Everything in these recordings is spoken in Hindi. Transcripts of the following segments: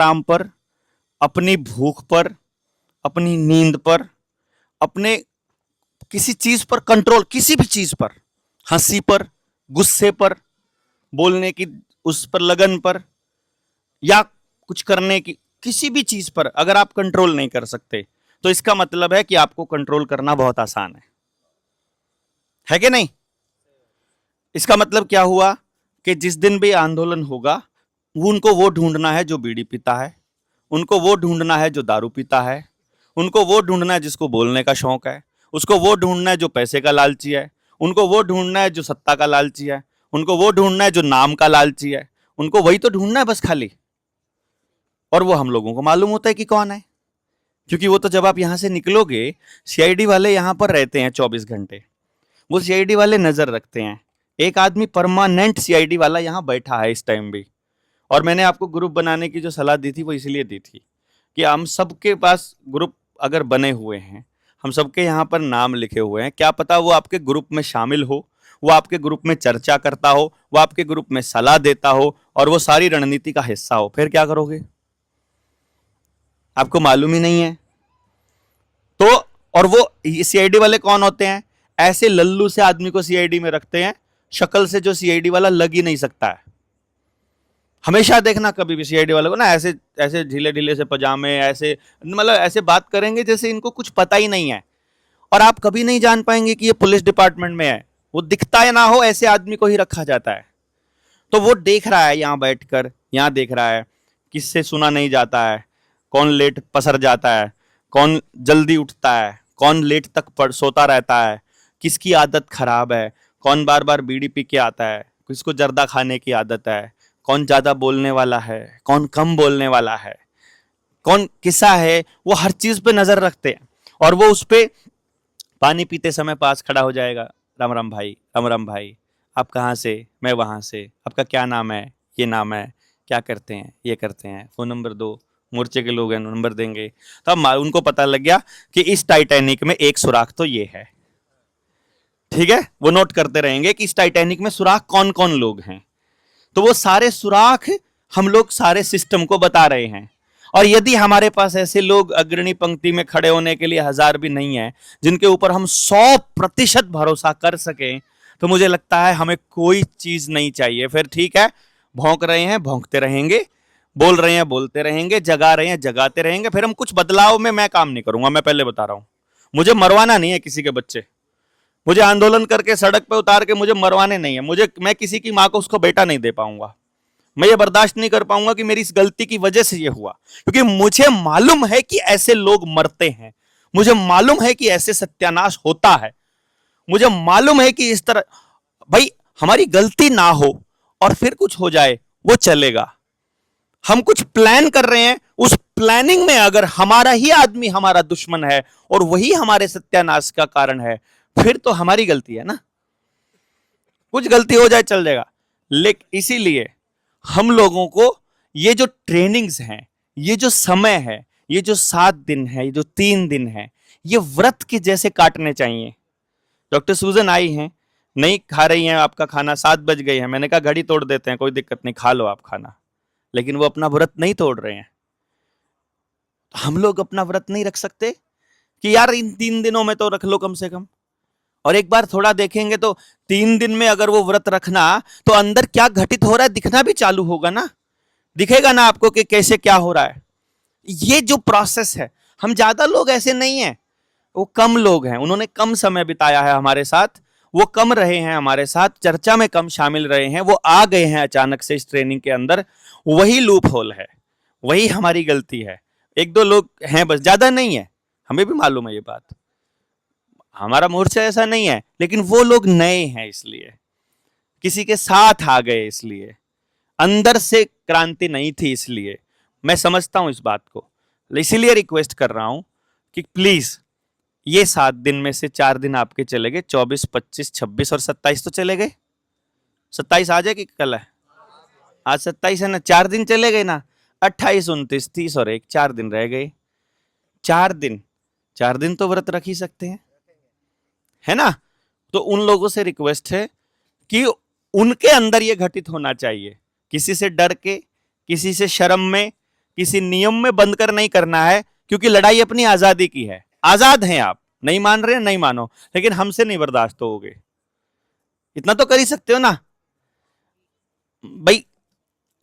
आराम पर, अपनी भूख पर, अपनी नींद पर, अपने किसी चीज पर कंट्रोल, किसी भी चीज पर, हंसी पर, गुस्से पर, बोलने की उस पर लगन पर, या कुछ करने की किसी भी चीज पर अगर आप कंट्रोल नहीं कर सकते तो इसका मतलब है कि आपको कंट्रोल करना बहुत आसान है कि नहीं? इसका मतलब क्या हुआ कि जिस दिन भी आंदोलन होगा उनको वो ढूंढना है जो बीड़ी पीता है, उनको वो ढूंढना है जो दारू पीता है, उनको वो ढूंढना है जिसको बोलने का शौक है, उसको वो ढूंढना है जो पैसे का लालची है, उनको वो ढूंढना है जो सत्ता का लालची है, उनको वो ढूंढना है जो नाम का लालची है, उनको वही तो ढूंढना है बस खाली। और वो हम लोगों को मालूम होता है कि कौन है, क्योंकि वो तो जब आप यहां से निकलोगे सीआईडी वाले यहां पर रहते हैं 24 घंटे, वो सीआईडी वाले नजर रखते हैं। एक आदमी परमानेंट सीआईडी वाला यहां बैठा है इस टाइम भी। और मैंने आपको ग्रुप बनाने की जो सलाह दी थी वो इसलिए दी थी कि हम सबके पास ग्रुप अगर बने हुए हैं, हम सबके यहाँ पर नाम लिखे हुए हैं, क्या पता वो आपके ग्रुप में शामिल हो, वो आपके ग्रुप में चर्चा करता हो, वो आपके ग्रुप में सलाह देता हो और वो सारी रणनीति का हिस्सा हो, फिर क्या करोगे? आपको मालूम ही नहीं है तो। और वो सीआईडी वाले कौन होते हैं? ऐसे लल्लू से आदमी को सीआईडी में रखते हैं, शक्ल से जो सीआईडी वाला लग ही नहीं सकता है। हमेशा देखना कभी भी सीआईडी वाले को ना ऐसे ऐसे ढीले ढीले से पजामे, ऐसे मतलब ऐसे बात करेंगे जैसे इनको कुछ पता ही नहीं है। और आप कभी नहीं जान पाएंगे कि ये पुलिस डिपार्टमेंट में है। वो दिखता है ना हो ऐसे आदमी को ही रखा जाता है। तो वो देख रहा है यहाँ बैठकर, यहाँ देख रहा है किससे सुना नहीं जाता है, कौन लेट पसर जाता है, कौन जल्दी उठता है, कौन लेट तक सोता रहता है, किसकी आदत खराब है, कौन बार बार बीड़ी पी के आता है, किसको जर्दा खाने की आदत है, कौन ज्यादा बोलने वाला है, कौन कम बोलने वाला है, कौन किसा है। वो हर चीज पे नजर रखते हैं। और वो उस पे पानी पीते समय पास खड़ा हो जाएगा, राम राम भाई, राम राम भाई, आप कहाँ से? मैं वहां से। आपका क्या नाम है? ये नाम है। क्या करते हैं? ये करते हैं। फोन नंबर दो। मोर्चे के लोग हैं, नंबर देंगे। तो अब उनको पता लग गया कि इस टाइटैनिक में एक सुराख तो ये है। ठीक है, वो नोट करते रहेंगे कि इस टाइटैनिक में सुराख कौन कौन लोग हैं। तो वो सारे सुराख हम लोग सारे सिस्टम को बता रहे हैं। और यदि हमारे पास ऐसे लोग अग्रणी पंक्ति में खड़े होने के लिए 1000 भी नहीं है जिनके ऊपर हम 100% भरोसा कर सकें, तो मुझे लगता है हमें कोई चीज नहीं चाहिए। फिर ठीक है, भौंक रहे हैं भौंकते रहेंगे, बोल रहे हैं बोलते रहेंगे, जगा रहे हैं जगाते रहेंगे। फिर हम कुछ बदलाव में मैं काम नहीं करूंगा। मैं पहले बता रहा हूं, मुझे मरवाना नहीं है किसी के बच्चे। मुझे आंदोलन करके सड़क पे उतार के मुझे मरवाने नहीं है। मैं किसी की मां को उसको बेटा नहीं दे पाऊंगा। मैं ये बर्दाश्त नहीं कर पाऊंगा कि मेरी इस गलती की वजह से ये हुआ, क्योंकि मुझे मालूम है कि ऐसे लोग मरते हैं, मुझे मालूम है कि ऐसे सत्यानाश होता है, मुझे मालूम है कि इस तरह भाई हमारी गलती ना हो और फिर कुछ हो जाए वो चलेगा। हम कुछ प्लान कर रहे हैं, उस प्लानिंग में अगर हमारा ही आदमी हमारा दुश्मन है और वही हमारे सत्यानाश का कारण है, फिर तो हमारी गलती है ना। कुछ गलती हो जाए चल जाएगा, लेकिन इसीलिए हम लोगों को ये जो ट्रेनिंग्स हैं, ये जो समय है, ये जो 7 दिन है, ये जो 3 दिन है, ये व्रत के जैसे काटने चाहिए। डॉक्टर सूजन आई हैं, नहीं खा रही हैं आपका खाना, 7 बज गई है। मैंने कहा घड़ी तोड़ देते हैं, कोई दिक्कत नहीं, खा लो आप खाना। लेकिन वो अपना व्रत नहीं तोड़ रहे हैं। हम लोग अपना व्रत नहीं रख सकते कि यार इन 3 दिनों में तो रख लो कम से कम। और एक बार थोड़ा देखेंगे तो 3 दिन में अगर वो व्रत रखना तो अंदर क्या घटित हो रहा है दिखना भी चालू होगा ना। दिखेगा ना आपको कि कैसे क्या हो रहा है। ये जो प्रोसेस है, हम ज्यादा लोग ऐसे नहीं हैं, वो कम लोग हैं, उन्होंने कम समय बिताया है हमारे साथ, वो कम रहे हैं हमारे साथ, चर्चा में कम शामिल रहे हैं, वो आ गए हैं अचानक से इस ट्रेनिंग के अंदर। वही लूप होल है, वही हमारी गलती है। 1-2 लोग हैं बस, ज्यादा नहीं है, हमें भी मालूम है ये बात। हमारा मोर्चा ऐसा नहीं है, लेकिन वो लोग नए हैं, इसलिए किसी के साथ आ गए, इसलिए अंदर से क्रांति नहीं थी। इसलिए मैं समझता हूं इस बात को, इसीलिए रिक्वेस्ट कर रहा हूं कि प्लीज ये 7 दिन में से 4 दिन आपके चले गए, 24, 25, 26 और 27 तो चले गए। 27 आज है कि कल है? आज 27 है ना, 4 दिन चले गए ना। 28, 29, 30 और 1, 4 दिन रह गए। 4 दिन तो व्रत रख ही सकते हैं, है ना। तो उन लोगों से रिक्वेस्ट है कि उनके अंदर ये घटित होना चाहिए, किसी से डर के, किसी से शर्म में, किसी नियम में बंद कर नहीं करना है, क्योंकि लड़ाई अपनी आजादी की है। आजाद हैं आप, नहीं मान रहे नहीं मानो, लेकिन हमसे नहीं बर्दाश्त होगे, इतना तो कर ही सकते हो ना भाई।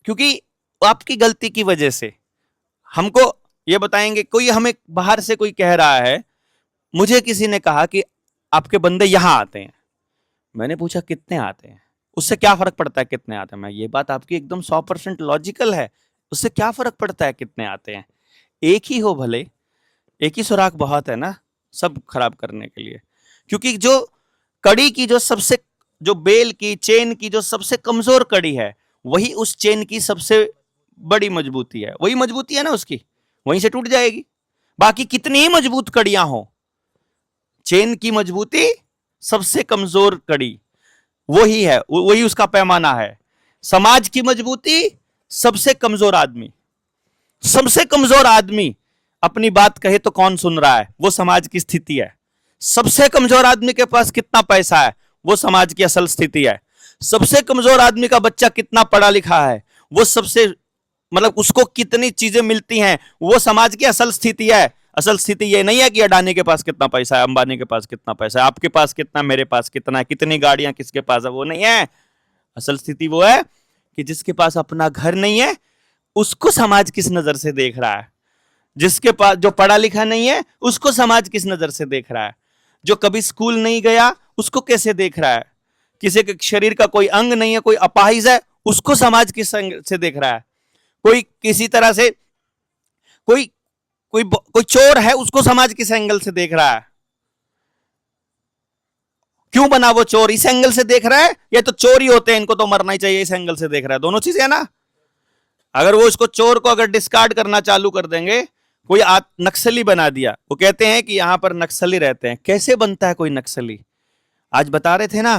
क्योंकि आपकी गलती की वजह से हमको ये बताएंगे, कोई हमें बाहर से कोई कह रहा है, मुझे किसी ने कहा कि आपके बंदे यहां आते हैं, मैंने पूछा कितने आते हैं, उससे क्या फर्क पड़ता है कितने आते हैं। मैं, ये बात आपकी एकदम 100% लॉजिकल है, उससे क्या फर्क पड़ता है कितने आते हैं, एक ही हो भले, एक ही सुराख बहुत है ना सब खराब करने के लिए। क्योंकि जो कड़ी की जो सबसे, जो बेल की चेन की जो सबसे कमजोर कड़ी है, वही उस चेन की सबसे बड़ी मजबूती है, वही मजबूती है ना उसकी, वहीं से टूट जाएगी। बाकी कितनी ही मजबूत कड़ियां हो, चेन की मजबूती सबसे कमजोर कड़ी वही है, वही उसका पैमाना है। समाज की मजबूती सबसे कमजोर आदमी, सबसे कमजोर आदमी अपनी बात कहे तो कौन सुन रहा है, वो समाज की स्थिति है। सबसे कमजोर आदमी के पास कितना पैसा है, वो समाज की असल स्थिति है। सबसे कमजोर आदमी का बच्चा कितना पढ़ा लिखा है, वो सबसे, मतलब उसको कितनी चीजें मिलती हैं, वो समाज की असल स्थिति है। असल स्थिति ये नहीं है कि अडानी के पास कितना पैसा है, अंबानी के पास कितना पैसा है, आपके पास कितना, मेरे पास कितना है, कितनी गाड़ियां किसके पास है, वो नहीं है। असल स्थिति वो है कि जिसके पास अपना घर नहीं है, उसको समाज किस नजर से देख रहा है। जिसके पास, जो पढ़ा लिखा नहीं है, उसको समाज किस नजर से देख रहा है। जो कभी स्कूल नहीं गया, उसको कैसे देख रहा है। किसी के शरीर का कोई अंग नहीं है, कोई अपाहिज है, उसको समाज किस से देख रहा है। कोई किसी तरह से, कोई कोई कोई चोर है, उसको समाज किस एंगल से देख रहा है। क्यों बना वो चोर, इस एंगल से देख रहा है, या तो चोर ही होते हैं इनको तो मरना ही चाहिए, इस एंगल से देख रहा है। दोनों चीजें है ना। अगर वो इसको, चोर को अगर डिस्कार्ड करना चालू कर देंगे, कोई नक्सली बना दिया, वो कहते हैं कि यहां पर नक्सली रहते हैं, कैसे बनता है कोई नक्सली। आज बता रहे थे ना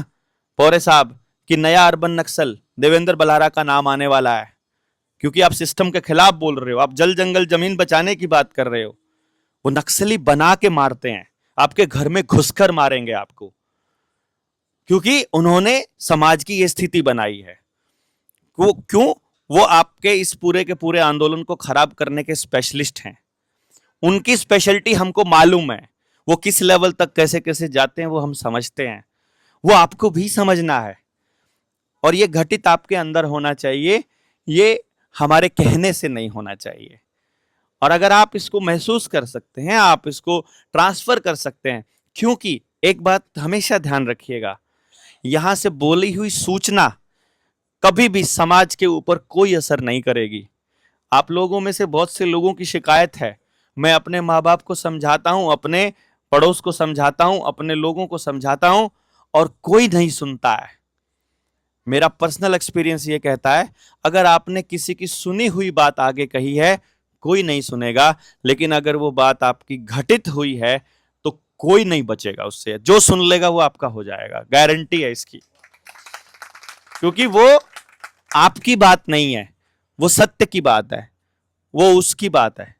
पौरे साहब कि नया अर्बन नक्सल देवेंद्र बल्हारा का नाम आने वाला है, क्योंकि आप सिस्टम के खिलाफ बोल रहे हो, आप जल जंगल जमीन बचाने की बात कर रहे हो। वो नक्सली बना के मारते हैं, आपके घर में घुसकर मारेंगे आपको, क्योंकि उन्होंने समाज की ये स्थिति बनाई है। वो क्यों, वो आपके इस पूरे के पूरे आंदोलन को खराब करने के स्पेशलिस्ट हैं। उनकी स्पेशलिटी हमको मालूम है, वो किस लेवल तक कैसे कैसे जाते हैं वो हम समझते हैं, वो आपको भी समझना है। और ये घटित आपके अंदर होना चाहिए, ये हमारे कहने से नहीं होना चाहिए। और अगर आप इसको महसूस कर सकते हैं, आप इसको ट्रांसफर कर सकते हैं, क्योंकि एक बात हमेशा ध्यान रखिएगा, यहां से बोली हुई सूचना कभी भी समाज के ऊपर कोई असर नहीं करेगी। आप लोगों में से बहुत से लोगों की शिकायत है, मैं अपने माँ बाप को समझाता हूं, अपने पड़ोस को समझाता हूं, अपने लोगों को समझाता हूं, और कोई नहीं सुनता है। मेरा पर्सनल एक्सपीरियंस ये कहता है, अगर आपने किसी की सुनी हुई बात आगे कही है, कोई नहीं सुनेगा, लेकिन अगर वो बात आपकी घटित हुई है तो कोई नहीं बचेगा उससे, जो सुन लेगा वो आपका हो जाएगा, गारंटी है इसकी। क्योंकि वो आपकी बात नहीं है, वो सत्य की बात है, वो उसकी बात है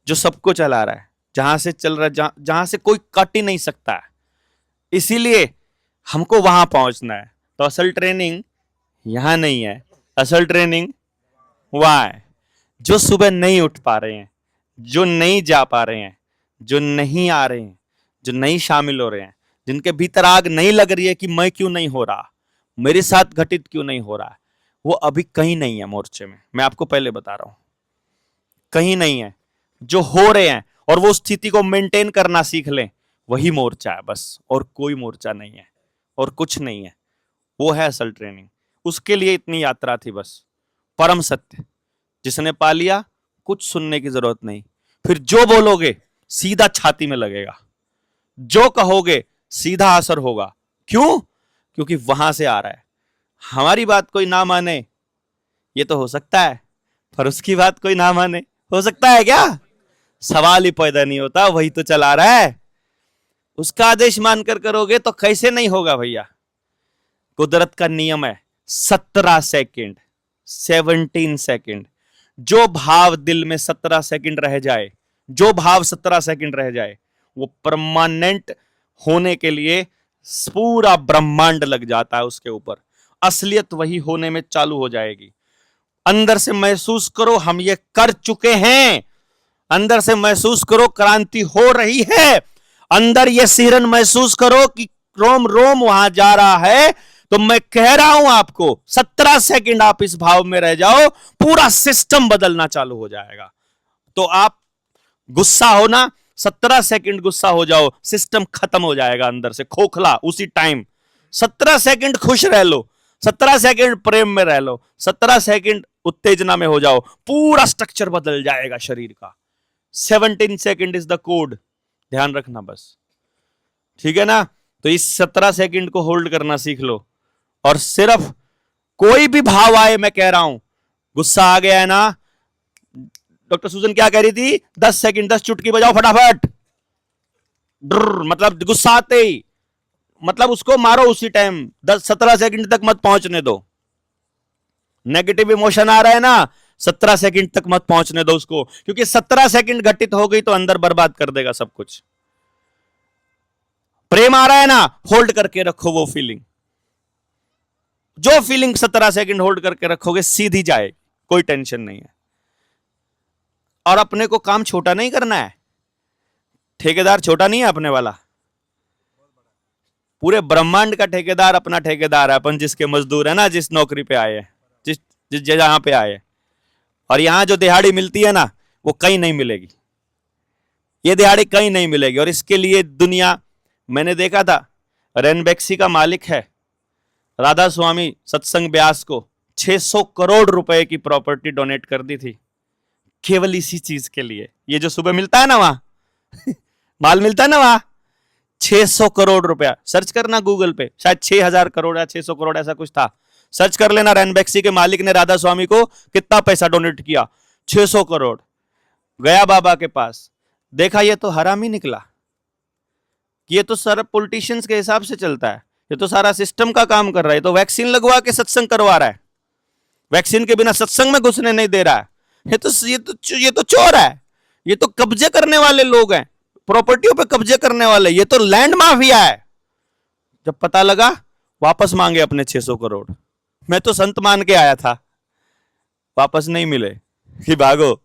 जो सबको चला रहा है, जहां से चल रहा है, जहां से कोई कट ही नहीं सकता है। इसीलिए हमको वहां पहुंचना है। तो असल ट्रेनिंग यहां नहीं है, असल ट्रेनिंग वहां है। जो सुबह नहीं उठ पा रहे हैं, जो नहीं जा पा रहे हैं, जो नहीं आ रहे हैं, जो नहीं शामिल हो रहे हैं, जिनके भीतर आग नहीं लग रही है कि मैं क्यों नहीं हो रहा, मेरे साथ घटित क्यों नहीं हो रहा, वो अभी कहीं नहीं है मोर्चे में। मैं आपको पहले बता रहा हूं, कहीं नहीं है। जो हो रहे हैं और वो स्थिति को मेंटेन करना सीख लें, वही मोर्चा है बस, और कोई मोर्चा नहीं है, और कुछ नहीं है। वो है असल ट्रेनिंग। उसके लिए इतनी यात्रा थी बस। परम सत्य जिसने पा लिया, कुछ सुनने की जरूरत नहीं। फिर जो बोलोगे सीधा छाती में लगेगा, जो कहोगे सीधा असर होगा। क्यों? क्योंकि वहां से आ रहा है। हमारी बात कोई ना माने ये तो हो सकता है, पर उसकी बात कोई ना माने हो सकता है क्या? सवाल ही पैदा नहीं होता, वही तो चला रहा है। उसका आदेश मानकर करोगे तो कैसे नहीं होगा भैया। कुदरत का नियम है 17 सेकंड, 17 सेकंड। जो भाव दिल में 17 सेकंड रह जाए, जो भाव 17 सेकंड रह जाए, वो परमानेंट होने के लिए पूरा ब्रह्मांड लग जाता है उसके ऊपर। असलियत वही होने में चालू हो जाएगी। अंदर से महसूस करो हम ये कर चुके हैं, अंदर से महसूस करो क्रांति हो रही है, अंदर ये सिहरन महसूस करो कि रोम रोम वहां जा रहा है। तो मैं कह रहा हूं आपको 17 सेकंड आप इस भाव में रह जाओ, पूरा सिस्टम बदलना चालू हो जाएगा। तो आप गुस्सा हो ना, 17 सेकंड गुस्सा हो जाओ, सिस्टम खत्म हो जाएगा अंदर से, खोखला उसी टाइम। 17 सेकंड खुश रह लो, 17 सेकंड प्रेम में रह लो, 17 सेकंड उत्तेजना में हो जाओ, पूरा स्ट्रक्चर बदल जाएगा शरीर का। 17 सेकंड इज द कोड, ध्यान रखना बस, ठीक है ना। तो इस 17 सेकंड को होल्ड करना सीख लो, और सिर्फ कोई भी भाव आए, मैं कह रहा हूं गुस्सा आ गया है ना, डॉक्टर सुजन क्या कह रही थी, 10 सेकंड 10 चुटकी बजाओ फटाफट, मतलब गुस्सा आते ही, मतलब उसको मारो उसी टाइम, 17 सेकंड तक मत पहुंचने दो। नेगेटिव इमोशन आ रहा है ना, 17 सेकंड तक मत पहुंचने दो उसको, क्योंकि 17 सेकंड घटित हो गई तो अंदर बर्बाद कर देगा सब कुछ। प्रेम आ रहा है ना, होल्ड करके रखो वो फीलिंग, जो फीलिंग 17 सेकंड होल्ड करके रखोगे सीधी जाएगी, कोई टेंशन नहीं है। और अपने को काम छोटा नहीं करना है, ठेकेदार छोटा नहीं है अपने वाला, पूरे ब्रह्मांड का ठेकेदार अपना ठेकेदार है, अपन जिसके मजदूर है ना, जिस नौकरी पे आए हैं, जिस जिस जगह पे आए हैं। और यहां जो दिहाड़ी मिलती है ना, वो कहीं नहीं मिलेगी, ये दिहाड़ी कहीं नहीं मिलेगी। और इसके लिए दुनिया, मैंने देखा था रेनबैक्सी का मालिक है राधा स्वामी सत्संग ब्यास को 600 करोड़ रुपए की प्रॉपर्टी डोनेट कर दी थी, केवल इसी चीज के लिए। ये जो सुबह मिलता है ना वहां माल मिलता है ना वहां, 600 करोड़ रुपया, सर्च करना गूगल पे, शायद 6000 करोड़ या 600 करोड़ ऐसा कुछ था, सर्च कर लेना। रेनबैक्सी के मालिक ने राधा स्वामी को कितना पैसा डोनेट किया, 600 करोड़। गया बाबा के पास, देखा ये तो हरामी निकला, ये तो सारा पॉलिटिशियंस के हिसाब से चलता है, ये तो सारा सिस्टम का काम कर रहा है, तो वैक्सीन लगवा के सत्संग करवा रहा है, वैक्सीन के बिना सत्संग में घुसने नहीं दे रहा है, ये तो चोर है, ये तो कब्जे करने वाले लोग हैं, प्रॉपर्टियों पे कब्जे करने वाले, ये तो लैंड माफिया है। जब पता लगा वापस मांगे अपने 600 करोड़। मैं तो संत मान के आया था, वापस नहीं मिले कि भागो,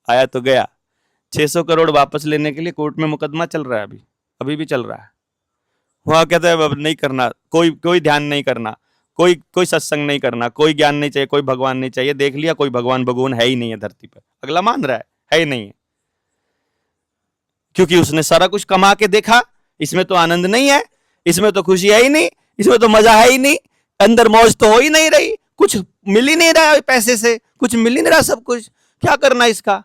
आया तो गया। 600 करोड़ वापस लेने के लिए कोर्ट में मुकदमा चल रहा है, अभी भी चल रहा है। वहां कहते हैं अब नहीं करना, कोई ध्यान नहीं करना, कोई सत्संग नहीं करना, कोई ज्ञान नहीं चाहिए, कोई भगवान नहीं चाहिए, देख लिया कोई भगवान भगवान है ही नहीं है धरती पर, अगला मान रहा है ही नहीं है, क्योंकि उसने सारा कुछ कमा के देखा, इसमें तो आनंद नहीं है, इसमें तो खुशी है ही नहीं, इसमें तो मजा है ही नहीं, अंदर मौज तो हो ही नहीं रही, कुछ मिल ही नहीं रहा है पैसे से, कुछ मिल ही नहीं रहा, सब कुछ क्या करना इसका,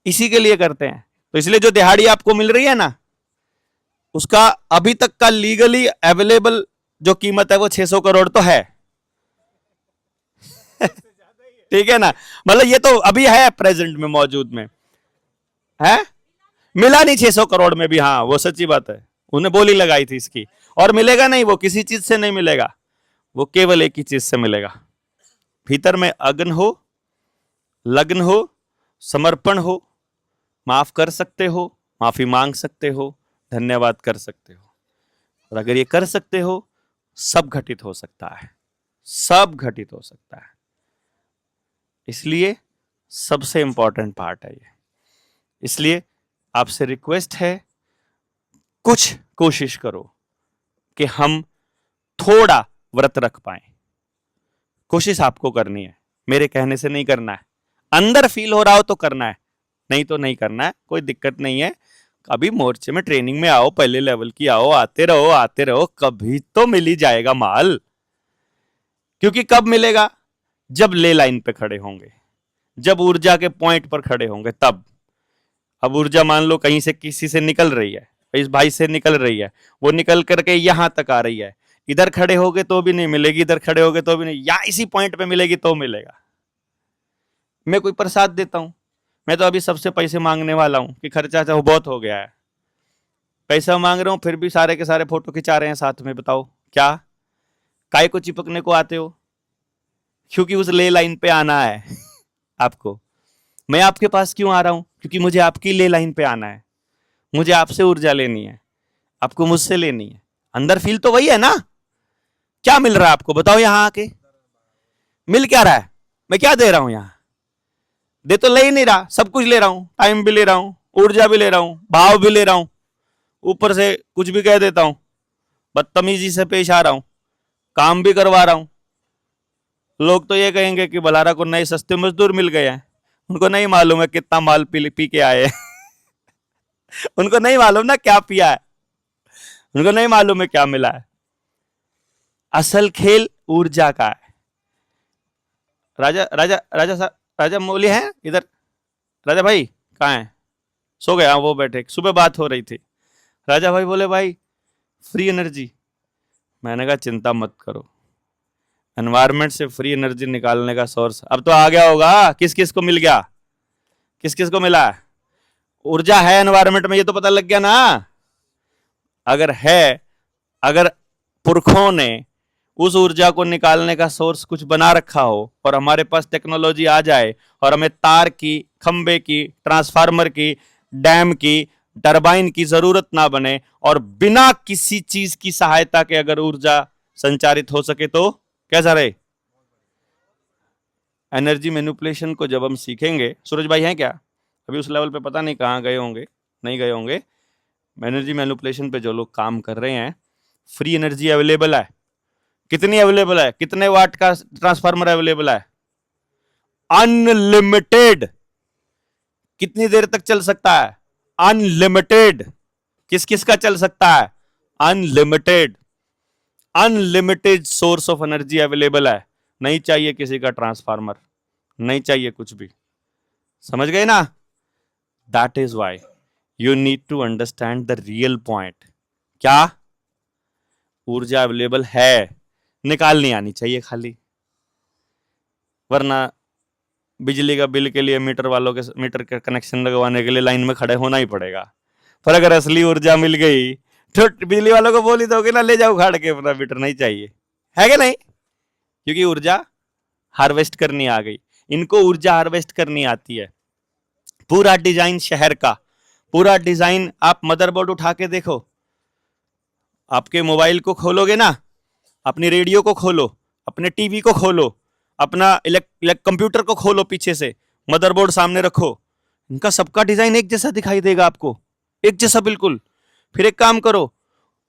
इसी के लिए करते हैं। तो इसलिए जो दिहाड़ी आपको मिल रही है ना, उसका अभी तक का लीगली अवेलेबल जो कीमत है वो 600 करोड़ तो है ठीक है ना, मतलब ये तो अभी है प्रेजेंट में मौजूद में है, मिला नहीं 600 करोड़ में भी, हाँ वो सच्ची बात है, उन्हें बोली लगाई थी इसकी, और मिलेगा नहीं, वो किसी चीज से नहीं मिलेगा, वो केवल एक ही चीज से मिलेगा, भीतर में अग्न हो, लग्न हो, समर्पण हो, माफ कर सकते हो, माफी मांग सकते हो, धन्यवाद कर सकते हो, और अगर ये कर सकते हो सब घटित हो सकता है, सब घटित हो सकता है। इसलिए सबसे इंपॉर्टेंट पार्ट है ये। इसलिए आपसे रिक्वेस्ट है, कुछ कोशिश करो कि हम थोड़ा व्रत रख पाए, कोशिश आपको करनी है, मेरे कहने से नहीं करना है, अंदर फील हो रहा हो तो करना है, नहीं तो नहीं करना है, कोई दिक्कत नहीं है। अभी मोर्चे में ट्रेनिंग में आओ, पहले लेवल की आओ, आते रहो, कभी तो मिल ही जाएगा माल, क्योंकि कब मिलेगा, जब ले लाइन पे खड़े होंगे, जब ऊर्जा के पॉइंट पर खड़े होंगे तब। अब ऊर्जा मान लो कहीं से किसी से निकल रही है, इस भाई से निकल रही है, वो निकल करके यहां तक आ रही है, इधर खड़े होगे तो भी नहीं मिलेगी, इधर खड़े होगे तो भी नहीं, या इसी पॉइंट पे मिलेगी तो मिलेगा। मैं कोई प्रसाद देता हूं, मैं तो अभी सबसे पैसे मांगने वाला हूं कि खर्चा चाहो बहुत हो गया है, पैसा मांग रहा हूं, फिर भी सारे के सारे फोटो खिंचा रहे हैं साथ में, बताओ क्या, काय को चिपकने को आते हो, क्योंकि उस ले लाइन पे आना है आपको। मैं आपके पास क्यों आ रहा हूं, क्योंकि मुझे आपकी ले लाइन पे आना है, मुझे आपसे ऊर्जा लेनी है, आपको मुझसे लेनी है। अंदर फील तो वही है ना, क्या मिल रहा है आपको बताओ, यहां आके मिल क्या रहा है, मैं क्या दे रहा हूं यहां? दे तो ले ही नहीं रहा, सब कुछ ले रहा हूं, टाइम भी ले रहा हूं, ऊर्जा भी ले रहा हूं, भाव भी ले रहा हूं, ऊपर से कुछ भी कह देता हूं, बदतमीजी से पेश आ रहा हूं, काम भी करवा रहा हूं। लोग तो ये कहेंगे कि बलारा को नए सस्ते मजदूर मिल गए हैं, उनको नहीं मालूम है कितना माल पी के आए हैं। उनको नहीं मालूम ना क्या पिया है, उनको नहीं मालूम है क्या मिला है। असल खेल ऊर्जा का है। राजा राजा राजा साहब, राजा मौली हैं इधर? राजा भाई कहाँ हैं? सो गए? वो बैठे, सुबह बात हो रही थी। राजा भाई बोले भाई फ्री एनर्जी। मैंने कहा चिंता मत करो, एनवायरमेंट से फ्री एनर्जी निकालने का सोर्स अब तो आ गया होगा। किस किस को मिल गया? किस किस को मिला? ऊर्जा है एनवायरमेंट में, ये तो पता लग गया ना। अगर है, अगर पुरखों ने उस ऊर्जा को निकालने का सोर्स कुछ बना रखा हो और हमारे पास टेक्नोलॉजी आ जाए और हमें तार की, खंबे की, ट्रांसफार्मर की, डैम की, टरबाइन की जरूरत ना बने और बिना किसी चीज की सहायता के अगर ऊर्जा संचारित हो सके तो कैसा रहे? एनर्जी मैनिपुलेशन को जब हम सीखेंगे, सूरज भाई हैं क्या अभी उस लेवल पे? पता नहीं कहाँ गए होंगे, नहीं गए होंगे। एनर्जी मैनिपुलेशन पे जो लोग काम कर रहे हैं, फ्री एनर्जी अवेलेबल है। कितनी अवेलेबल है? कितने वाट का ट्रांसफार्मर अवेलेबल है? अनलिमिटेड। कितनी देर तक चल सकता है? अनलिमिटेड। किस किस का चल सकता है? Unlimited. Unlimited source of energy available है। नहीं चाहिए किसी का ट्रांसफार्मर, नहीं चाहिए कुछ भी। समझ गए ना? That is why you need to understand the real point. क्या? ऊर्जा अवेलेबल है, निकालनी आनी चाहिए खाली, वरना बिजली का बिल के लिए मीटर वालों के, मीटर के कनेक्शन लगवाने के लिए लाइन में खड़े होना ही पड़ेगा। पर अगर असली ऊर्जा मिल गई तो बिजली वालों को बोल ही दोगे ना, ले जाओ उखाड़ के अपना मीटर, नहीं चाहिए, है कि नहीं? क्योंकि ऊर्जा हार्वेस्ट करनी आ गई। इनको ऊर्जा हार्वेस्ट करनी आती है। पूरा डिजाइन शहर का, पूरा डिजाइन, आप मदरबोर्ड उठा के देखो, आपके मोबाइल को खोलोगे ना, अपनी रेडियो को खोलो, अपने टीवी को खोलो, अपना कंप्यूटर को खोलो, पीछे से मदरबोर्ड सामने रखो, इनका सबका डिजाइन एक जैसा दिखाई देगा आपको, एक जैसा बिल्कुल। फिर एक काम करो,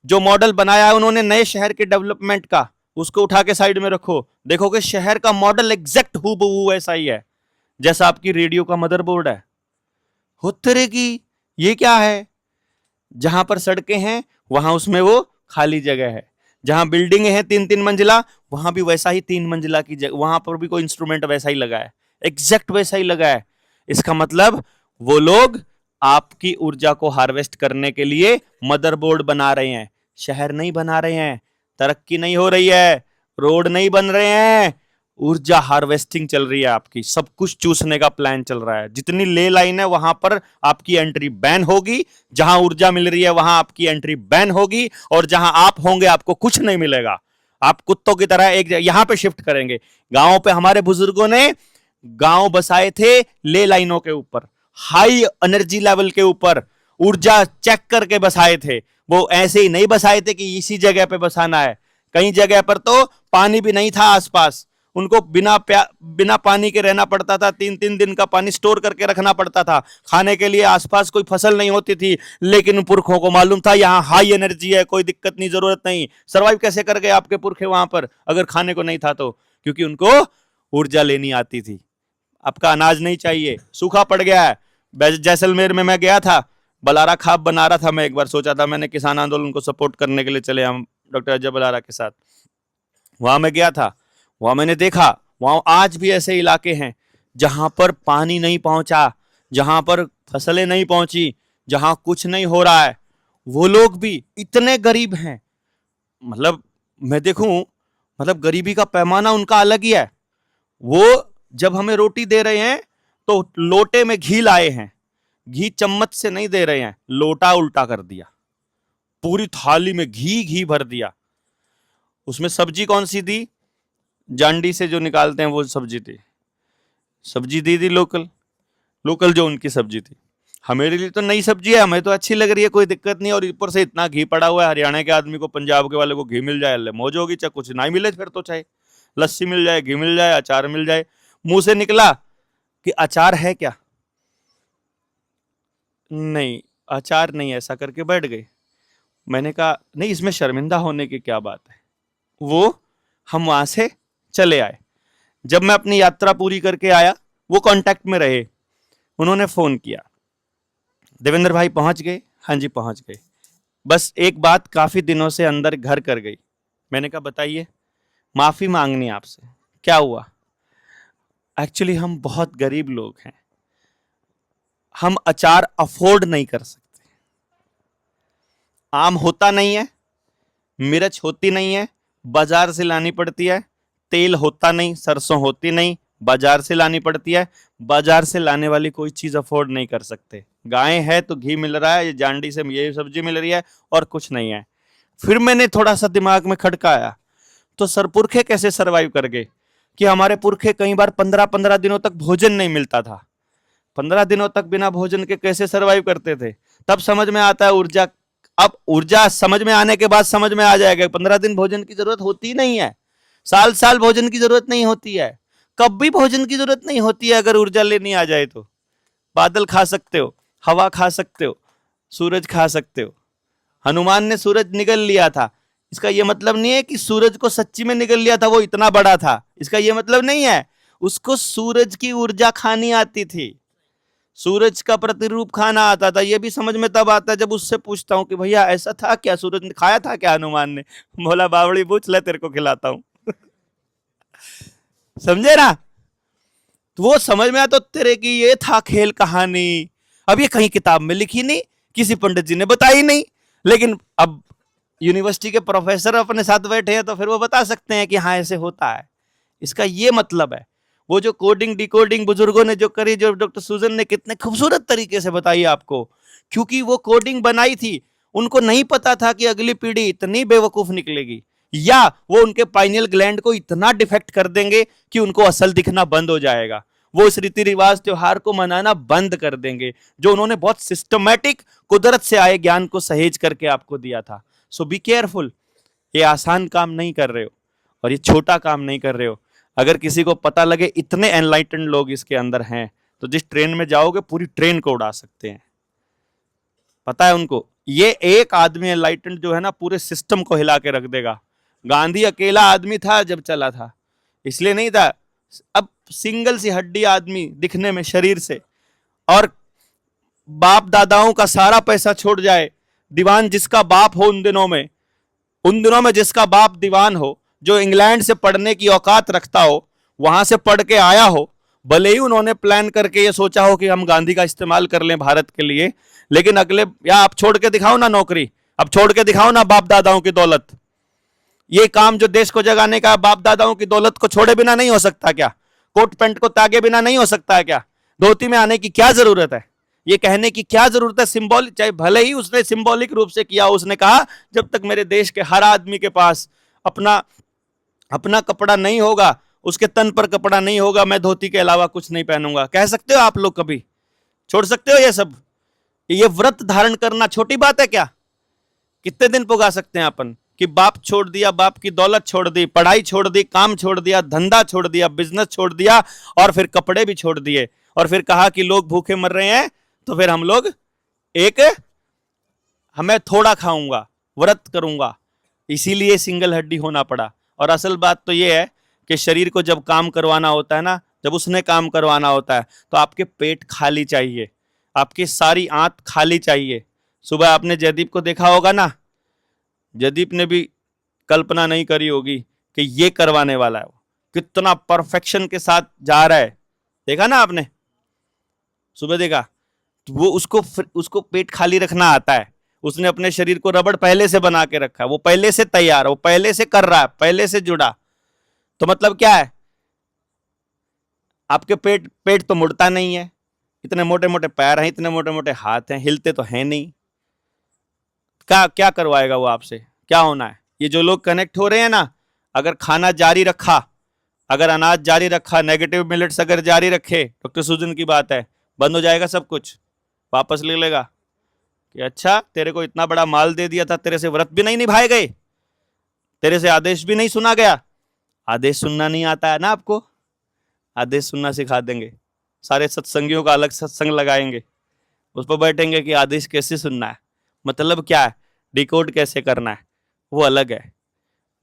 जो मॉडल बनाया है उन्होंने नए शहर के डेवलपमेंट का, उसको उठा के साइड में रखो, देखोगे शहर का मॉडल एग्जैक्ट हूबहू ऐसा ही है जैसा आपकी रेडियो का मदरबोर्ड है। हो तेरे की, ये क्या है? जहां पर सड़कें हैं वहां उसमें वो खाली जगह है, जहां बिल्डिंग है 3-3 मंजिला वहां भी वैसा ही 3 मंजिला की जगह, वहां पर भी कोई इंस्ट्रूमेंट वैसा ही लगा है, एग्जैक्ट वैसा ही लगा है। इसका मतलब वो लोग आपकी ऊर्जा को हार्वेस्ट करने के लिए मदरबोर्ड बना रहे हैं, शहर नहीं बना रहे हैं, तरक्की नहीं हो रही है, रोड नहीं बन रहे हैं, ऊर्जा हार्वेस्टिंग चल रही है आपकी, सब कुछ चूसने का प्लान चल रहा है। जितनी ले लाइन है वहां पर आपकी एंट्री बैन होगी, जहां ऊर्जा मिल रही है वहां आपकी एंट्री बैन होगी, और जहां आप होंगे आपको कुछ नहीं मिलेगा। आप कुत्तों की तरह एक यहां पे शिफ्ट करेंगे। गांवों पे हमारे बुजुर्गों ने गांव बसाए थे ले लाइनों के ऊपर, हाई एनर्जी लेवल के ऊपर, ऊर्जा चेक करके बसाए थे। वो ऐसे ही नहीं बसाए थे कि इसी जगह पे बसाना है। कई जगह पर तो पानी भी नहीं था आसपास, उनको बिना पानी के रहना पड़ता था, 3-3 दिन का पानी स्टोर करके रखना पड़ता था। खाने के लिए आसपास कोई फसल नहीं होती थी, लेकिन पुरखों को मालूम था यहाँ हाई एनर्जी है, कोई दिक्कत नहीं, जरूरत नहीं। सर्वाइव कैसे कर गए आपके पुरखे वहां पर, अगर खाने को नहीं था तो? क्योंकि उनको ऊर्जा लेनी आती थी। आपका अनाज नहीं चाहिए, सूखा पड़ गया है। जैसलमेर में मैं गया था, बलारा खाप बना रहा था मैं, एक बार सोचा था मैंने किसान आंदोलन को सपोर्ट करने के लिए चले हम डॉक्टर अजय बलारा के साथ, वहां मैं गया था। वहां मैंने देखा, वहां आज भी ऐसे इलाके हैं जहां पर पानी नहीं पहुंचा, जहां पर फसलें नहीं पहुंची, जहां कुछ नहीं हो रहा है। वो लोग भी इतने गरीब हैं, मतलब मैं देखूं, मतलब गरीबी का पैमाना उनका अलग ही है। वो जब हमें रोटी दे रहे हैं तो लोटे में घी लाए हैं, घी चम्मच से नहीं दे रहे हैं, लोटा उल्टा कर दिया, पूरी थाली में घी घी भर दिया। उसमें सब्जी कौन सी थी? जांडी से जो निकालते हैं वो सब्जी थी, सब्जी दी थी लोकल, लोकल जो उनकी सब्जी थी। हमारे लिए तो नई सब्जी है, हमें तो अच्छी लग रही है, कोई दिक्कत नहीं, और ऊपर से इतना घी पड़ा हुआ है। हरियाणा के आदमी को, पंजाब के वाले को घी मिल जाए मौज होगी, चाहे कुछ ना मिले फिर तो, चाहे लस्सी मिल जाए, घी मिल जाए, अचार मिल जाए, मुंह से निकला कि अचार है क्या? नहीं, अचार नहीं, ऐसा करके बैठ गई। मैंने कहा नहीं, इसमें शर्मिंदा होने की क्या बात है। वो हम वहां से चले आए। जब मैं अपनी यात्रा पूरी करके आया, वो कांटेक्ट में रहे। उन्होंने फोन किया, देवेंद्र भाई पहुंच गए? हाँ जी पहुंच गए। बस एक बात काफी दिनों से अंदर घर कर गई। मैंने कहा बताइए। माफी मांगनी आपसे। क्या हुआ? एक्चुअली हम बहुत गरीब लोग हैं, हम अचार अफोर्ड नहीं कर सकते। आम होता नहीं है, मिर्च होती नहीं है, बाजार से लानी पड़ती है। तेल होता नहीं, सरसों होती नहीं, बाजार से लानी पड़ती है। बाजार से लाने वाली कोई चीज अफोर्ड नहीं कर सकते। गाय है तो घी मिल रहा है, ये जांडी से ये सब्जी मिल रही है, और कुछ नहीं है। फिर मैंने थोड़ा सा दिमाग में खटकाया, तो सरपुरखे कैसे सरवाइव कर गए? कि हमारे पुरखे कई बार 15-15 दिनों तक भोजन नहीं मिलता था। 15 दिनों तक बिना भोजन के कैसे सरवाइव करते थे? तब समझ में आता है ऊर्जा। अब ऊर्जा समझ में आने के बाद समझ में आ जाएगा 15 दिन भोजन की जरूरत होती नहीं है, साल साल भोजन की जरूरत नहीं होती है, कभी भोजन की जरूरत नहीं होती है। अगर ऊर्जा लेनी आ जाए तो बादल खा सकते हो, हवा खा सकते हो, सूरज खा सकते हो। हनुमान ने सूरज निगल लिया था, इसका यह मतलब नहीं है कि सूरज को सच्ची में निगल लिया था, वो इतना बड़ा था, इसका यह मतलब नहीं है। उसको सूरज की ऊर्जा खानी आती थी, सूरज का प्रतिरूप खाना आता था। यह भी समझ में तब आता है जब उससे पूछता हूं कि भैया ऐसा था क्या, सूरज ने खाया था क्या हनुमान ने? बोला बावड़ी पूछ ले, तेरे को खिलाता हूं। समझे ना? तो वो समझ में आता तेरे की ये था खेल कहानी। अब ये कहीं किताब में लिखी नहीं, किसी पंडित जी ने बताई नहीं, लेकिन अब यूनिवर्सिटी के प्रोफेसर अपने साथ बैठे हैं तो फिर वो बता सकते हैं कि हाँ ऐसे होता है। इसका ये मतलब है, वो जो कोडिंग डिकोडिंग बुजुर्गों ने जो करी, जो डॉक्टर सुजन ने कितने खूबसूरत तरीके से बताई आपको, क्योंकि वो कोडिंग बनाई थी। उनको नहीं पता था कि अगली पीढ़ी इतनी बेवकूफ निकलेगी, या वो उनके पाइनियल ग्लैंड को इतना डिफेक्ट कर देंगे कि उनको असल दिखना बंद हो जाएगा। वो इस रीति रिवाज त्योहार को मनाना बंद कर देंगे जो उन्होंने बहुत सिस्टमैटिक कुदरत से आए ज्ञान को सहेज करके आपको दिया था। सो बी केयरफुल। ये आसान काम नहीं कर रहे हो, और ये छोटा काम नहीं कर रहे हो। अगर किसी को पता लगे इतने एनलाइटेंड लोग इसके अंदर हैं, तो जिस ट्रेन में जाओगे पूरी ट्रेन को उड़ा सकते हैं। पता है उनको, ये एक आदमी एनलाइटेंड जो है ना, पूरे सिस्टम को हिला के रख देगा। गांधी अकेला आदमी था जब चला था, इसलिए नहीं था। अब सिंगल सी हड्डी आदमी दिखने में शरीर से, और बाप दादाओं का सारा पैसा छोड़ जाए, दीवान जिसका बाप हो उन दिनों में जिसका बाप दीवान हो, जो इंग्लैंड से पढ़ने की औकात रखता हो, वहां से पढ़ के आया हो, भले ही उन्होंने प्लान करके ये सोचा हो कि हम गांधी का इस्तेमाल कर लें भारत के लिए, लेकिन अगले, या आप छोड़ के दिखाओ ना नौकरी, अब छोड़ के दिखाओ ना बाप दादाओं की दौलत। ये काम जो देश को जगाने का, बाप दादाओं की दौलत को छोड़े बिना नहीं हो सकता क्या? कोट पैंट को तागे बिना नहीं हो सकता है क्या? धोती में आने की क्या जरूरत है? ये कहने की क्या जरूरत है? सिंबॉलिक, चाहे भले ही उसने सिंबॉलिक रूप से किया, उसने कहा जब तक मेरे देश के हर आदमी के पास अपना अपना कपड़ा नहीं होगा, उसके तन पर कपड़ा नहीं होगा, मैं धोती के अलावा कुछ नहीं पहनूंगा। कह सकते हो आप लोग? कभी छोड़ सकते हो ये सब? ये व्रत धारण करना छोटी बात है क्या? कितने दिन पुगा सकते हैं अपन कि बाप छोड़ दिया, बाप की दौलत छोड़ दी, पढ़ाई छोड़ दी, काम छोड़ दिया, धंधा छोड़ दिया, बिजनेस छोड़ दिया, और फिर कपड़े भी छोड़ दिए, और फिर कहा कि लोग भूखे मर रहे हैं तो फिर हम लोग हमें थोड़ा खाऊंगा, व्रत करूंगा, इसीलिए सिंगल हड्डी होना पड़ा। और असल बात तो यह है कि शरीर को जब काम करवाना होता है ना, जब उसने काम करवाना होता है, तो आपके पेट खाली चाहिए, आपकी सारी आंत खाली चाहिए। सुबह आपने जयदीप को देखा होगा ना, जयदीप ने भी कल्पना नहीं करी होगी कि ये करवाने वाला है। वो कितना परफेक्शन के साथ जा रहा है, देखा ना आपने? सुबह देखा? तो वो उसको पेट खाली रखना आता है। उसने अपने शरीर को रबड़ पहले से बना के रखा है, वो पहले से तैयार, वो पहले से कर रहा है, पहले से जुड़ा। तो मतलब क्या है? आपके पेट तो मुड़ता नहीं है, इतने मोटे मोटे पैर हैं, इतने मोटे मोटे हाथ हैं, हिलते तो हैं नहीं। क्या क्या करवाएगा वो आपसे? क्या होना है? ये जो लोग कनेक्ट हो रहे हैं ना, अगर खाना जारी रखा, अगर अनाज जारी रखा, नेगेटिव मिलेट्स अगर जारी रखे, डॉक्टर सुजन की बात है, बंद हो जाएगा सब कुछ, वापस ले लेगा कि अच्छा तेरे को इतना बड़ा माल दे दिया था, तेरे से व्रत भी नहीं निभाए गए, तेरे से आदेश भी नहीं सुना गया। आदेश सुनना नहीं आता है ना आपको? आदेश सुनना सिखा देंगे, सारे सत्संगियों का अलग सत्संग लगाएंगे, उस पर बैठेंगे कि आदेश कैसे सुनना है, मतलब क्या है, डिकोड कैसे करना है, वो अलग है।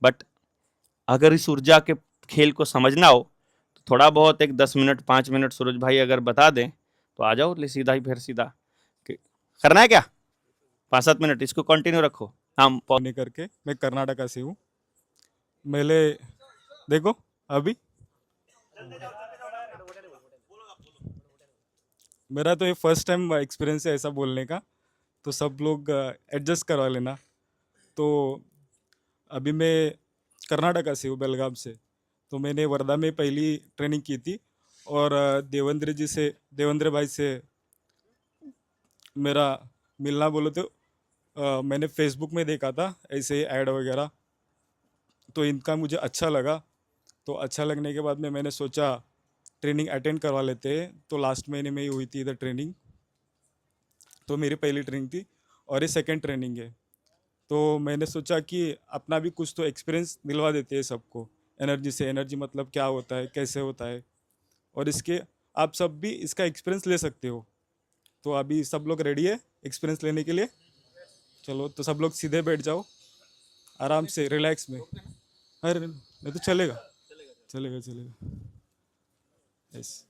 बट अगर इस ऊर्जा के खेल को समझना हो तो थोड़ा बहुत एक 10 मिनट 5 मिनट सूरज भाई अगर बता दें तो आ जाओ, ले सीधा ही फिर सीधा करना है क्या, 5-7 मिनट इसको कंटिन्यू रखो। हम नहीं करके मैं कर्नाटका से हूँ। मेले देखो अभी मेरा तो ये फर्स्ट टाइम एक्सपीरियंस है ऐसा बोलने का, तो सब लोग एडजस्ट करवा लेना। तो अभी मैं कर्नाटका से हूँ, बेलगाम से। तो मैंने वर्धा में पहली ट्रेनिंग की थी, और देवेंद्र भाई से मेरा मिलना बोलो तो मैंने फेसबुक में देखा था ऐसे ही ऐड वगैरह, तो इनका मुझे अच्छा लगा। तो अच्छा लगने के बाद में मैंने सोचा ट्रेनिंग अटेंड करवा लेते हैं। तो लास्ट महीने में ही हुई थी इधर ट्रेनिंग, तो मेरी पहली ट्रेनिंग थी और ये सेकंड ट्रेनिंग है। तो मैंने सोचा कि अपना भी कुछ तो एक्सपीरियंस दिलवा देते हैं सबको, एनर्जी से। एनर्जी मतलब क्या होता है, कैसे होता है, और इसके आप सब भी इसका एक्सपीरियंस ले सकते हो। तो अभी सब लोग रेडी है एक्सपीरियंस लेने के लिए? चलो तो सब लोग सीधे बैठ जाओ आराम से रिलैक्स में। अरे नहीं तो चलेगा, चलेगा चलेगा। यस,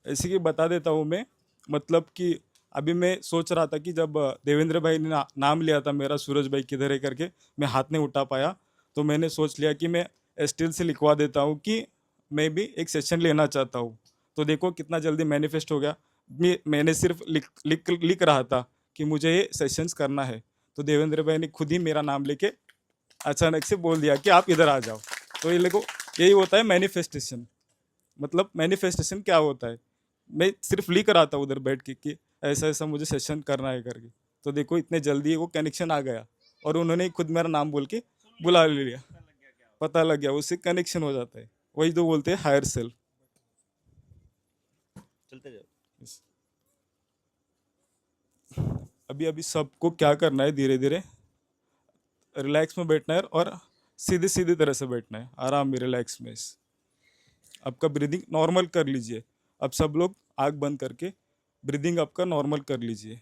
ऐसे कि बता देता हूँ मैं। मतलब कि अभी मैं सोच रहा था कि जब देवेंद्र भाई ने नाम लिया था मेरा, सूरज भाई किधर है करके, मैं हाथ नहीं उठा पाया। तो मैंने सोच लिया कि मैं स्टिल से लिखवा देता हूँ कि मैं भी एक सेशन लेना चाहता हूँ। तो देखो कितना जल्दी मैनिफेस्ट हो गया। मैंने सिर्फ लिख रहा था कि मुझे ये सेशंस करना है, तो देवेंद्र भाई ने खुद ही मेरा नाम लेके अचानक से बोल दिया कि आप इधर आ जाओ। तो ये देखो, यही होता है मैनिफेस्टेशन। मतलब मैनिफेस्टेशन क्या होता है, मैं सिर्फ लिख रहा था उधर बैठ के कि ऐसा ऐसा मुझे सेशन करना है करके। तो देखो इतने जल्दी वो कनेक्शन आ गया, और उन्होंने खुद मेरा नाम बोल के बुला ले लिया। पता लग गया, उससे कनेक्शन हो जाता है। वही तो बोलते हैं हायर सेल्फ। चलते जाओ। अभी अभी सबको क्या करना है, धीरे धीरे रिलैक्स में बैठना है, और सीधी सीधी तरह से बैठना है, आराम में रिलैक्स में। आपका ब्रीदिंग नॉर्मल कर लीजिए। अब सब लोग आँख बंद करके ब्रीदिंग आपका नॉर्मल कर लीजिए।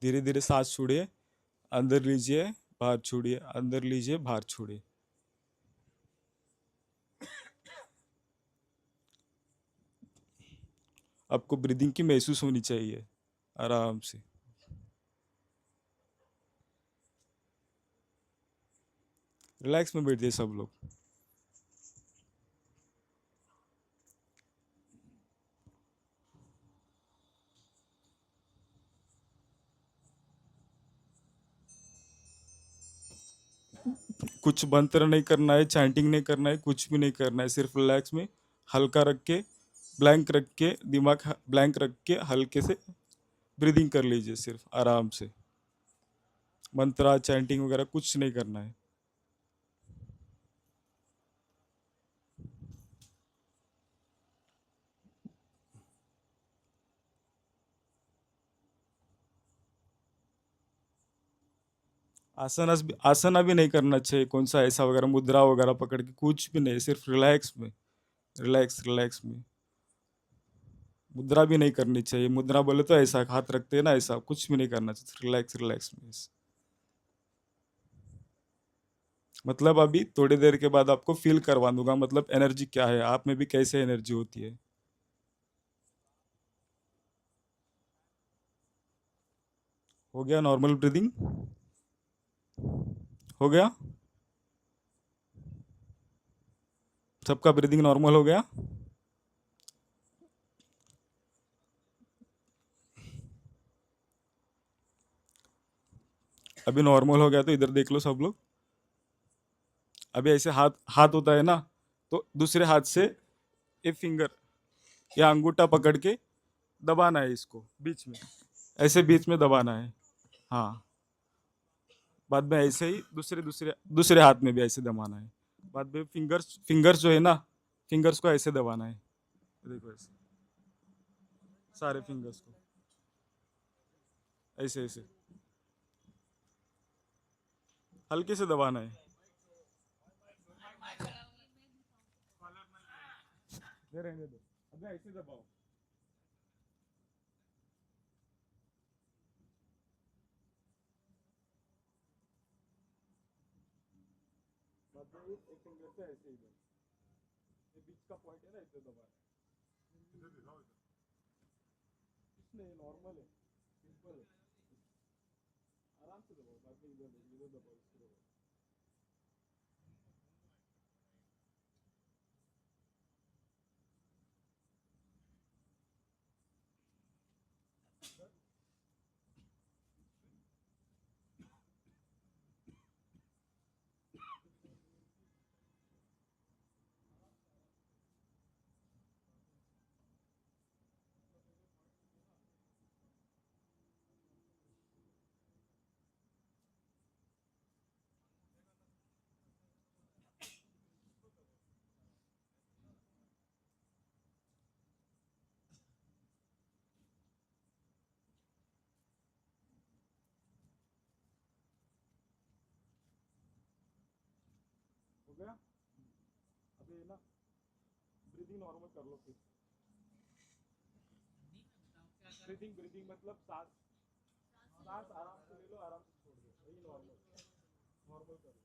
धीरे धीरे सांस छोड़िए, अंदर लीजिए, बाहर छोड़िए, अंदर लीजिए, बाहर छोड़िए। आपको ब्रीदिंग की महसूस होनी चाहिए आराम से। रिलैक्स में बैठिए सब लोग। कुछ मंत्र नहीं करना है, चैंटिंग नहीं करना है, कुछ भी नहीं करना है। सिर्फ रिलैक्स में हल्का रख के, ब्लैंक रख के, दिमाग ब्लैंक रख के हल्के से ब्रीदिंग कर लीजिए, सिर्फ आराम से। मंत्रा चैंटिंग वगैरह कुछ नहीं करना है। आसना भी नहीं करना चाहिए, कौन सा ऐसा वगैरह मुद्रा वगैरह पकड़ के कुछ भी नहीं, सिर्फ रिलैक्स में। रिलैक्स रिलैक्स में। मुद्रा भी नहीं करनी चाहिए। मुद्रा बोले तो ऐसा हाथ रखते हैं ना, ऐसा कुछ भी नहीं करना चाहिए। रिलैक्स रिलैक्स में। मतलब अभी थोड़ी देर के बाद आपको फील करवा दूंगा, मतलब एनर्जी क्या है, आप में भी कैसे एनर्जी होती है। हो गया नॉर्मल ब्रीदिंग? हो गया? सबका ब्रीदिंग नॉर्मल हो गया? अभी नॉर्मल हो गया तो इधर देख लो सब लोग। अभी ऐसे हाथ हाथ होता है ना, तो दूसरे हाथ से ये फिंगर या अंगूठा पकड़ के दबाना है इसको बीच में, ऐसे बीच में दबाना है। हाँ, बाद में ऐसे ही दूसरे दूसरे दूसरे हाथ में भी ऐसे दबाना है। बाद में फिंगर्स फिंगर्स जो है ना, फिंगर्स को ऐसे दबाना है। देखो ऐसे सारे फिंगर्स को ऐसे ऐसे हल्के से दबाना है। दे रहने दो, अभी ऐसे दबाओ। मतलब एक फिंगर से ऐसे इधर, ये बीच का पॉइंट है ना, इधर दबाना है। कुछ नहीं, नॉर्मल है, सिंपल है, आराम से दबाओ। बाकी इधर दबाओ, इसको दबाओ। हो गया? अभी ना ब्रीदिंग नॉर्मल कर लो फिर। ब्रीदिंग मतलब सांस, सांस आराम से ले लो, आराम से छोड़ दो, वही नॉर्मल, नॉर्मल करो।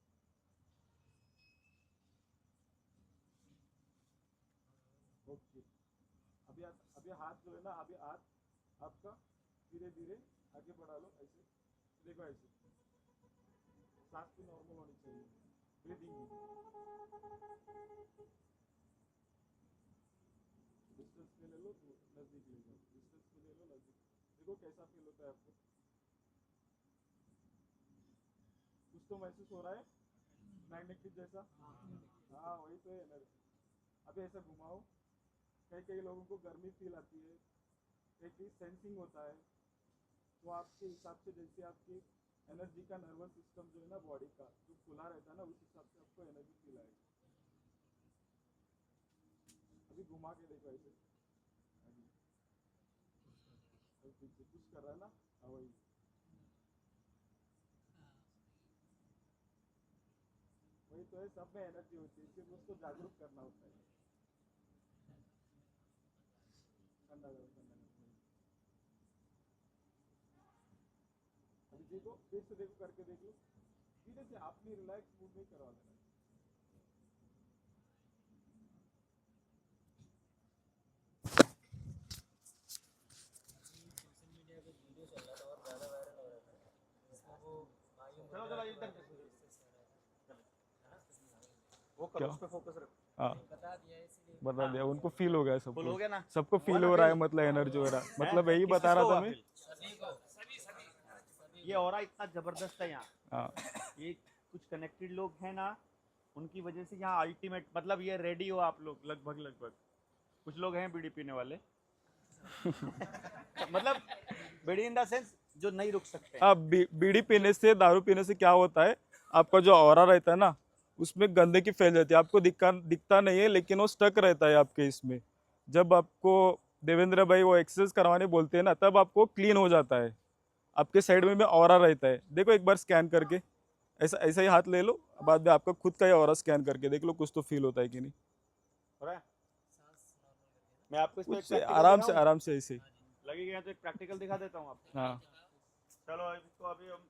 ओके, अभी हाथ जो है ना, अभी हाथ आपका धीरे धीरे आगे बढ़ा लो, ऐसे देखो, ऐसे सांस भी नॉर्मल होनी चाहिए, ब्रीदिंग भी। डिस्टेंस में ले लो, नजदीक ले जाओ, डिस्टेंस में ले लो, नजदीक। देखो कैसा फील होता है आपको, कुछ तो महसूस हो रहा है, मैग्नेटिक जैसा। हाँ वही तो है एनर्जी। अभी ऐसा घुमाओ, कई कई लोगों को गर्मी फील आती है, एक सेंसिंग होता है, तो आपके हिसाब से जैसे आपकी एनर्जी का नर्वस सिस्टम जो है ना, बॉडी का जो खुला रहता है ना, उस हिसाब से आपको एनर्जी फील आएगी। अभी घुमा के देखो ऐसे, अभी पीछे कुछ कर रहा है ना, हाँ वही, वही तो है, सब में एनर्जी होती है, सिर्फ उसको जागरूक करना होता है। ठंडा करो, ठंडा करो। अभी देखो, फिर से देखो, करके देख लो, धीरे से, आपने रिलैक्स मूड में करवा देना। चलो चलो इधर वो क्या? करो, उस पे फोकस रखो। हाँ बता दिया, उनको फील हो गया, फुल हो गया ना, सबको फील हो रहा है, मतलब एनर्जी हो रहा है, मतलब यही बता रहा था मैं। ये ऑरा इतना जबरदस्त है यहाँ, हाँ ये कुछ कनेक्टेड लोग हैं ना, उनकी वजह से यहाँ अल्टीमेट, मतलब ये रेडी हो आप लोग लगभग लगभग। कुछ लोग हैं बीड़ी पीने वाले मतलब बीड़ी इन द सेंस जो नहीं रुक सकते। अब बीड़ी पीने से, दारू पीने से क्या होता है, आपका जो ऑरा रहता है ना, उसमें गंदगी फैल जाती है, आपको दिखता नहीं है, लेकिन वो स्टक रहता है आपके इसमें। जब आपको देवेंद्र भाई वो एक्सरसाइज करवाने बोलते हैं ना, तब आपको क्लीन हो जाता है, आपके साइड में ऑरा रहता है। देखो एक बार स्कैन करके, ऐसा ऐसा ही हाथ ले लो, बाद में आपका खुद का ही ऑरा स्कैन करके देख लो, कुछ तो फील होता है कि नहीं। हो रहा है? मैं आपको इसको एक कुछ प्रैक्टिकल आराम से, दिखाऊं? आराम से ऐसे ही। लगेगा तो एक प्रैक्टिकल दिखा देता हूँ आपको। हाँ चलो इसको अभी हम